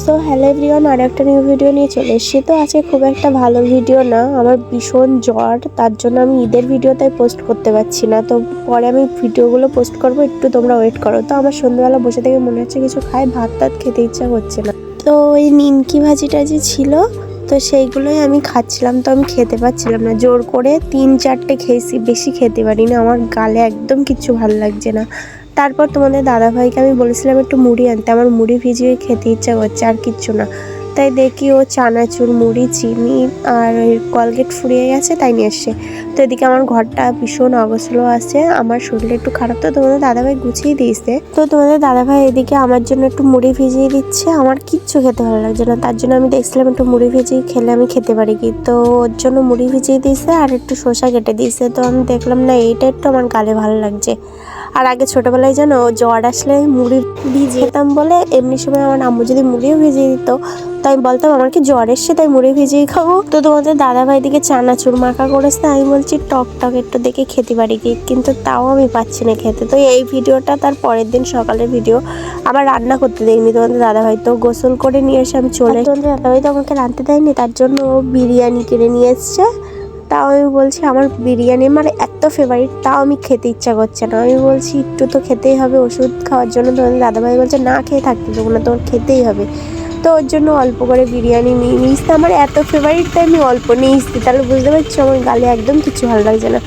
So hello everyone, আর একটা new video নিয়ে চলে এসেছি। তো আজকে খুব একটা ভালো ভিডিও না, আমার ভীষণ জ্বর, তার জন্য আমি ঈদের ভিডিওটাই পোস্ট করতে পারছি না। তো পরে আমি ভিডিওগুলো পোস্ট করবো, একটু তোমরা ওয়েট করো। তো আমার সন্ধ্যাবেলা বসে থেকে মনে হচ্ছে কিছু খাই, ভাত টাত খেতে ইচ্ছা হচ্ছে না। তো ওই নিমকি ভাজিটা যে ছিল, তো সেইগুলোই আমি খাচ্ছিলাম। তো আমি খেতে পারছিলাম না, জোর করে 3-4টে খেয়েছি, বেশি খেতে পারি না। আমার গালে একদম কিচ্ছু ভালো লাগছে না। তারপর তোমাদের দাদাভাইকে আমি বলেছিলাম একটু মুড়ি আনতে, আমার মুড়ি ভিজিয়ে খেতে ইচ্ছা করছে, আর কিচ্ছু না। তাই দেখি ও চানাচুর, মুড়ি, চিনি আর কলগেট ফুরিয়ে গেছে, তাই নিয়ে এসছে। তো এদিকে আমার ঘরটা ভীষণ অগোছালো আছে, আমার শরীরটা একটু খারাপ, তো তোমাদের দাদাভাই গুছিয়ে দিয়েছে। তো তোমাদের দাদাভাই এদিকে আমার জন্য একটু মুড়ি ভিজিয়ে দিচ্ছে। আমার কিচ্ছু খেতে ভালো লাগছে না, তার জন্য আমি দেখছিলাম একটু মুড়ি ভিজিয়ে খেলে আমি খেতে পারি কি। তো ওর জন্য মুড়ি ভিজিয়ে দিয়েছে আর একটু শসা কেটে দিয়েছে। তো আমি দেখলাম না, এইটা একটু আমার গালে ভালো লাগছে। আর আগে ছোটোবেলায় জানো, জ্বর আসলে মুড়ি ভিজিয়ে খেতাম বলে, এমনি সময় আমার আম্মু যদি মুড়িও ভিজিয়ে দিত, তো আমি বলতাম আমার কি জ্বর এসছে, তাই মুড়ি ভিজিয়ে খাবো। তো তোমাদের দাদাভাই দিকে চানাচুর মাখা করেছে, আমি বলছি টক টক একটু দেখে খেতে পারি কি, কিন্তু তাও আমি পাচ্ছি না খেতে। তো এই ভিডিওটা তার পরের দিন সকালের ভিডিও, আমার রান্না করতে দেয়নি তোমাদের দাদাভাই। তো গোসল করে নিয়ে এসে আমি চলে, তোমাদের দাদাভাই তো আমাকে রাঁধতে দেয়নি, তার জন্য ও বিরিয়ানি কিনে নিয়ে এসছে। তাও আমি বলছি আমার বিরিয়ানি আমার এত ফেভারিট, তাও আমি খেতে ইচ্ছা করছে না। আমি বলছি একটু তো খেতেই হবে ওষুধ খাওয়ার জন্য। তোমাদের দাদাভাই বলছে না, খেয়ে থাকতে দেবো না, তোমার খেতেই হবে। তো ওর জন্য অল্প করে বিরিয়ানি নিয়ে নিয়েছি, আমার এত ফেভারিট, তাই আমি অল্প নিয়েছি। তাহলে বুঝতে পারছি আমার গালে একদম কিছু ভালো লাগছে না।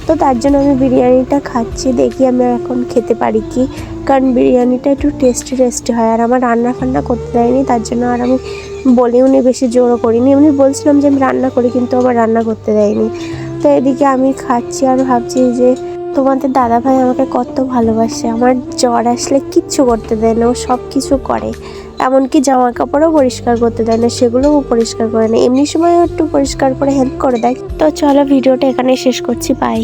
তো তার জন্য আমি বিরিয়ানিটা খাচ্ছি, দেখি আমি এখন খেতে পারি কি, কারণ বিরিয়ানিটা একটু টেস্টি হয়। আর আমার রান্না ফান্না করতে দেয়নি, তার জন্য আর আমি বলেও নি, বেশি জোরও করিনি। এমনি বলছিলাম যে আমি রান্না করি, কিন্তু আমার রান্না করতে দেয়নি। তো এদিকে আমি খাচ্ছি আর ভাবছি যে তোমাদের দাদাভাই আমাকে কত ভালোবাসে। আমার জ্বর আসলে কিচ্ছু করতে দেয় না, ও সব কিছু করে। এমনকি জামা কাপড়ও পরিষ্কার করতে দেয় না, সেগুলোও পরিষ্কার করে না। এমনি সময় একটু পরিষ্কার করে হেল্প করে দেয়। তো চলো ভিডিওটা এখানে শেষ করছি, বাই।